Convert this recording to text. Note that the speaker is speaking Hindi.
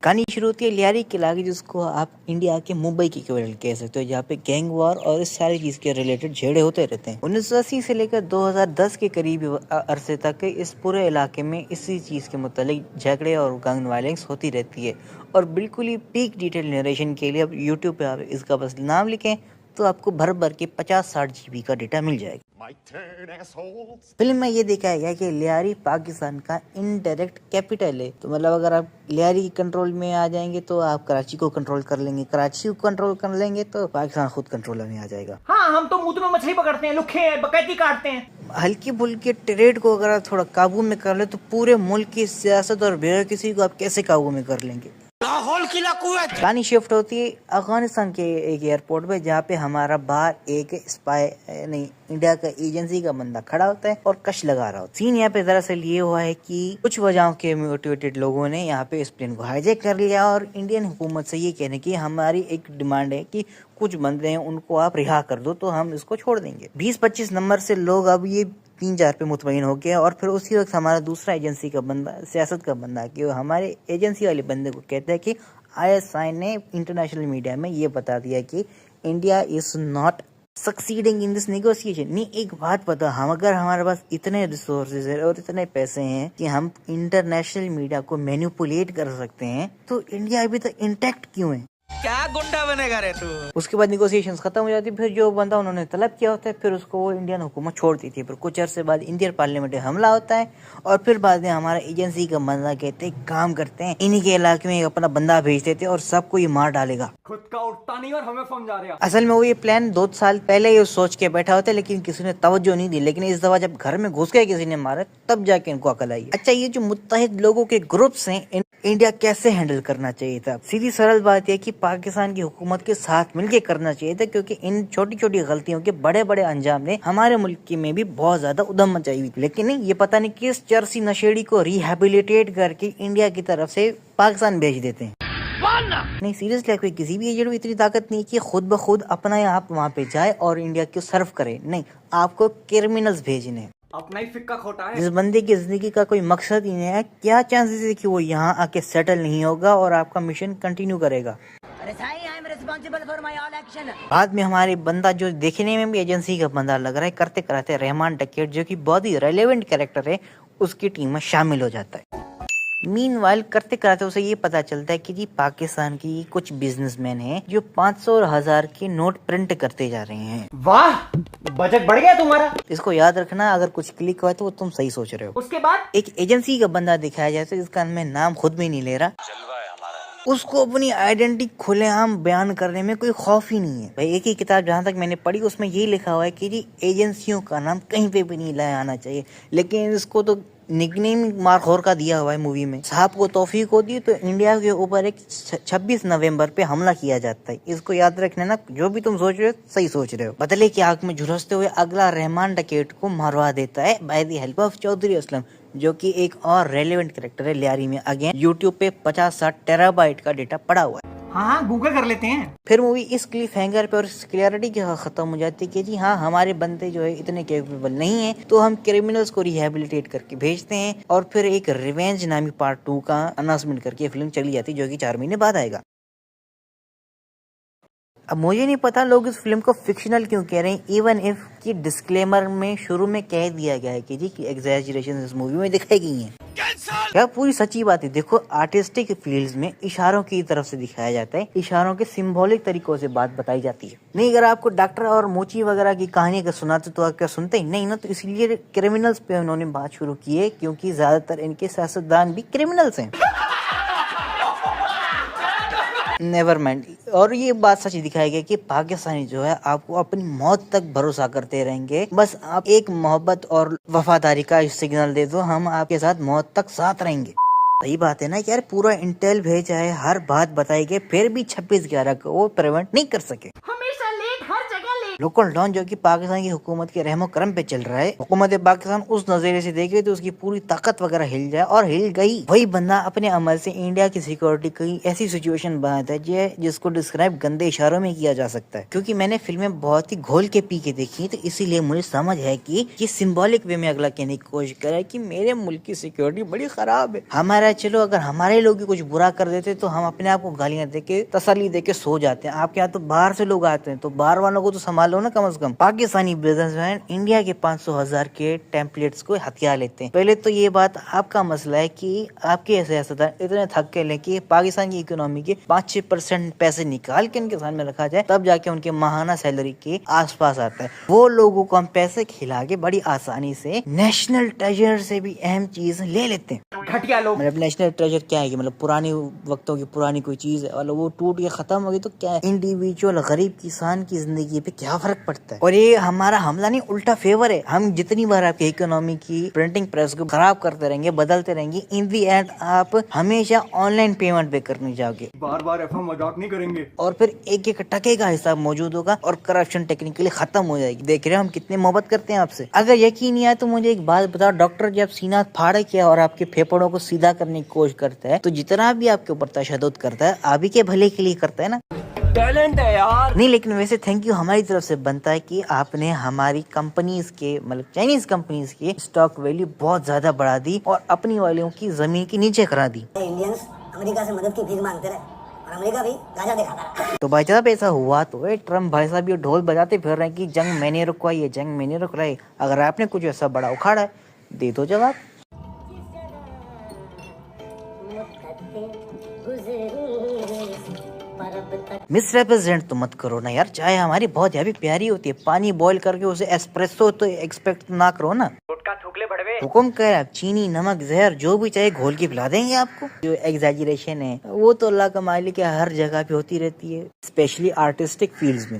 कहानी शुरू होती है लियारी किला की, जिसको आप इंडिया के मुंबई की इक्विवेलेंट कह सकते हो, जहाँ पे गैंग वॉर और इस सारी चीज के रिलेटेड झेड़े होते रहते हैं। 1980 से लेकर 2010 के करीब अरसे तक इस पूरे इलाके में इसी चीज के मुतालिक झगड़े और गैंग वायलेंस होती रहती है। और बिल्कुल ही पीक डिटेल नरेशन के लिए अब यूट्यूब पे आप इसका बस नाम लिखें तो आपको भर भर के 50-60 GB का डेटा मिल जाएगा। फिल्म में ये दिखाया गया कि लियारी पाकिस्तान का इनडायरेक्ट कैपिटल है। तो मतलब अगर आप लियारी की कंट्रोल में आ जाएंगे तो आप कराची को कंट्रोल कर लेंगे, कराची को कंट्रोल कर लेंगे तो पाकिस्तान खुद कंट्रोल में आ जाएगा। हाँ, हम तो मुंह में मछली पकड़ते हैं, लुखे हैं, बकैती काटते हैं। हल्की फुल्की ट्रेड को अगर आप थोड़ा काबू में कर ले तो पूरे मुल्क की सियासत और ब्यूरोक्रेसी को आप कैसे काबू में कर लेंगे। कहानी शिफ्ट होती है अफगानिस्तान के एक एयरपोर्ट पे, जहाँ पे हमारा बाहर एक स्पाई नहीं इंडिया का एजेंसी का बंदा खड़ा होता है और कश लगा रहा होता है। सीन यहाँ पे दरअसल ये हुआ है कि कुछ वजहों के मोटिवेटेड लोगों ने यहाँ पे इस प्लेन को हाईजैक कर लिया और इंडियन हुकूमत से ये कहने की हमारी एक डिमांड है कि कुछ बंदे हैं उनको आप रिहा कर दो तो हम इसको छोड़ देंगे। 20-25 नंबर से लोग अब ये 3-4 पे मुतमईन हो गया और फिर उसी वक्त हमारा दूसरा एजेंसी का बंदा, सियासत का बंदा, कि वो हमारे एजेंसी वाले बंदे को कहता है कि ISI ने इंटरनेशनल मीडिया में ये बता दिया कि India is not succeeding in this negotiation. नहीं, एक बात पता, हम अगर हमारे पास इतने रिसोर्सेज है और इतने पैसे हैं कि हम इंटरनेशनल मीडिया को मैनिपुलेट कर सकते हैं, तो इंडिया अभी तक इंटैक्ट क्यों है? क्या गुंडा बनेगा रे तू? उसके बाद निगोशिएशंस खत्म हो जाती है। फिर जो बंदा उन्होंने तलब किया होता है फिर उसको वो इंडियन हुकूमत छोड़ देती है। फिर कुछ अरसे बाद इंडियन पार्लियामेंट में हमला होता है और फिर बाद में हमारा एजेंसी का बंदा कहते हैं काम करते हैं, इन्हीं के इलाके में अपना बंदा भेज देते हैं और सबको ये मार डालेगा। खुद का उठता नहीं और हमें समझा रहा। असल में वो ये प्लान 2 साल पहले ही सोच के बैठा होता है, लेकिन किसी ने तवज्जो नहीं दी। लेकिन इस दफा जब घर में घुस गए किसी ने मारा तब जाके इनको अकल आई। अच्छा, ये जो मुत्तहिद लोगों के ग्रुप्स हैं, इंडिया कैसे हैंडल करना चाहिए था? सीधी सरल बात यह कि पाकिस्तान की हुकूमत के साथ मिलकर करना चाहिए था, क्योंकि इन छोटी छोटी गलतियों के बड़े बड़े अंजाम ने हमारे मुल्क में भी बहुत ज्यादा उधम मचाई हुई। लेकिन नहीं, ये पता नहीं किस चरसी नशेड़ी को रिहेबिलिटेट करके इंडिया की तरफ से पाकिस्तान भेज देते हैं। नहीं, सीरियसली कोई किसी भी एजेंट में इतनी ताकत नहीं कि खुद ब खुद अपना आप वहाँ पे जाए और इंडिया को सर्व करे। नहीं, आपको क्रिमिनल्स भेजने। अपना ही फिक्का खोटा है। जिस बंदे की जिंदगी का कोई मकसद ही नहीं है, क्या चांसेस है कि वो यहाँ आके सेटल नहीं होगा और आपका मिशन कंटिन्यू करेगा? बाद में हमारे बंदा जो देखने में भी एजेंसी का बंदा लग रहा है, करते कराते रहमान डकैत, जो कि बहुत ही रेलेवेंट कैरेक्टर है, उसकी टीम में शामिल हो जाता है। मीनवाइल करते कराते उसे ये पता चलता है कि जी पाकिस्तान की कुछ बिजनेसमैन हैं जो 500 और 1000 के नोट प्रिंट करते जा रहे हैं। वाह, बजट बढ़ गया तुम्हारा। इसको याद रखना, अगर कुछ क्लिक हुआ तो वो तुम सही सोच रहे हो। उसके बाद एक एजेंसी का बंदा दिखाया जाता है जिसका मैं नाम खुद भी नहीं ले रहा। उसको अपनी आइडेंटिटी खुलेआम बयान करने में कोई खौफ ही नहीं है। भाई, एक ही किताब जहाँ तक मैंने पढ़ी उसमें यही लिखा हुआ है कि जी एजेंसियों का नाम कहीं पे भी नहीं लाया आना चाहिए, लेकिन इसको तो निकनेम मारखोर का दिया हुआ है मूवी में। साहब को तौफीक होती है तो इंडिया के ऊपर एक 26 नवंबर पे हमला किया जाता है। इसको याद रखना ना, जो भी तुम सोच रहे हो सही सोच रहे हो। बदले की आग में झुलसते हुए अगला रहमान डकैत को मरवा देता है by the help of Chaudhary Aslam, जो कि एक और रेलेवेंट कैरेक्टर है लियारी में। अगेन यूट्यूब पे 50-60 टेराबाइट का डेटा पड़ा हुआ है। हाँ, गूगल कर लेते हैं। फिर मूवी इस क्लिफ हैंगर पे और इस क्लियरिटी के साथ खत्म हो जाती है कि जी हाँ, हमारे बंदे जो है इतने कैपेबल नहीं है, तो हम क्रिमिनल्स को रिहेबिलिटेट करके भेजते हैं। और फिर एक रिवेंज नामी पार्ट 2 का अनाउंसमेंट करके फिल्म चली जाती है, जो कि 4 महीने बाद आएगा। अब मुझे नहीं पता लोग इस फिल्म को फिक्शनल क्यों कह रहे हैं, इवन इफ कि डिस्क्लेमर में शुरू में कह दिया गया है कि जी एग्जैजरेशन इस मूवी में दिखाई गई हैं। क्या पूरी सच्ची बात है? देखो, आर्टिस्टिक फील्ड्स में इशारों की तरफ से दिखाया जाता है, इशारों के सिंबॉलिक तरीकों से बात बताई जाती है। नहीं, अगर आपको डॉक्टर और मोची वगैरह की कहानी अगर सुनाते तो आप क्या सुनते ही नहीं ना। तो इसलिए क्रिमिनल्स पे उन्होंने बात शुरू की है, क्योंकि ज्यादातर इनके सियासतदान भी क्रिमिनल्स हैं। Never mind. और ये बात सच दिखाई गई कि पाकिस्तानी जो है आपको अपनी मौत तक भरोसा करते रहेंगे। बस आप एक मोहब्बत और वफादारी का सिग्नल दे दो, हम आपके साथ मौत तक साथ रहेंगे। सही बात है ना यार, पूरा इंटेल भेजा है, हर बात बताई गई, फिर भी 26/11 को वो प्रिवेंट नहीं कर सके। हमेशा लेट, हर जगह लेट। लोकल डॉन जो कि पाकिस्तान की हुकूमत के रहमो करम पे चल रहा है, हुकूमत पाकिस्तान उस नजरिए से देखे तो उसकी पूरी ताकत वगैरह हिल जाए, और हिल गई। वही बंदा अपने अमल से इंडिया की सिक्योरिटी की ऐसी सिचुएशन बनाता है जिसको डिस्क्राइब गंदे इशारों में किया जा सकता है। क्योंकि मैंने फिल्में बहुत ही घोल के पी के देखी, तो इसीलिए मुझे समझ है कि ये सिंबॉलिक वे में अगला कहने की कोशिश करे कि मेरे मुल्क की सिक्योरिटी बड़ी खराब है। हमारा चलो अगर हमारे लोग कुछ बुरा कर देते तो हम अपने आप को गालियां देके तसल्ली देके सो जाते हैं। आपके यहाँ तो बाहर से लोग आते हैं, तो बाहर वालों को तो संभालो ना कम से कम। पाकिस्तानी बिजनेसमैन इंडिया के 500,000 के टेम्पलेट्स को हथियार लेते हैं। पहले तो ये बात आपका मसला है कि आपके सियासतदान इतने थक के लें कि पाकिस्तान की इकोनॉमी के 5-6% पैसे निकाल के इनके सामने रखा जाए, तब जाके उनके माहाना सैलरी के आसपास आता है। वो लोगों को हम पैसे खिला के बड़ी आसानी से नेशनल ट्रेजर से भी अहम चीज ले लेते हैं। घटिया लोग। मतलब नेशनल ट्रेजर क्या है कि मतलब पुरानी वक्तों की पुरानी कोई चीज है और वो टूट के खत्म हो गई तो क्या है, इंडिविजुअल गरीब किसान की जिंदगी पे क्या फर्क पड़ता है। और ये हमारा हमला नहीं, उल्टा फेवर है। हम जितनी बार आपकी इकोनॉमी की प्रिंटिंग प्रेस को खराब करते रहेंगे, बदलते रहेंगे, इन दी एंड आप हमेशा ऑनलाइन पेमेंट पे करने जाओगे। बार बार ऐसा मजाक नहीं करेंगे। और फिर एक एक टके का हिसाब मौजूद होगा और करप्शन टेक्निकली खत्म हो जाएगी। देख रहे हो हम कितने मोहब्बत करते हैं आपसे। अगर यकीन नहीं आया तो मुझे एक बात बताओ, डॉक्टर जब सीना फाड़े किया और आपके फेफड़ों को सीधा करने की कोशिश करता है, तो जितना भी आपके ऊपर तशद्दुद करता है आप ही के भले के लिए करता है ना। टैलेंट है यार। नहीं, लेकिन वैसे थैंक यू हमारी तरफ से बनता है कि आपने हमारी कंपनीज के मतलब चाइनीज कंपनीज के स्टॉक वैल्यू बहुत ज्यादा बढ़ा दी और अपनी वालों की जमीन के नीचे करा दी। इंडियंस अमेरिका से मदद की भीख मांगते रहे और अमेरिका भी गाजा दिखाता रहा। तो भाई साहब ऐसा हुआ तो ट्रम्प भाई साहब ये ढोल बजाते फिर रहे हैं कि जंग मैंने रुकवाई है, जंग मैंने रुकवाई। अगर आपने कुछ ऐसा बड़ा उखाड़ा है दे दो जवाब। मिसरिप्रेजेंट तो मत करो ना यार, चाय हमारी बहुत हैवी प्यारी होती है, पानी बॉईल करके उसे एस्प्रेसो तो एक्सपेक्ट ना करो ना। गुटका थूक ले बड़वे। हुकुम कर, आप चीनी नमक जहर जो भी चाहे घोल के पिला देंगे आपको। जो एग्जैजरेशन है वो तो अल्लाह का मालिक है, हर जगह पे होती रहती है, स्पेशली आर्टिस्टिक फील्ड्स में।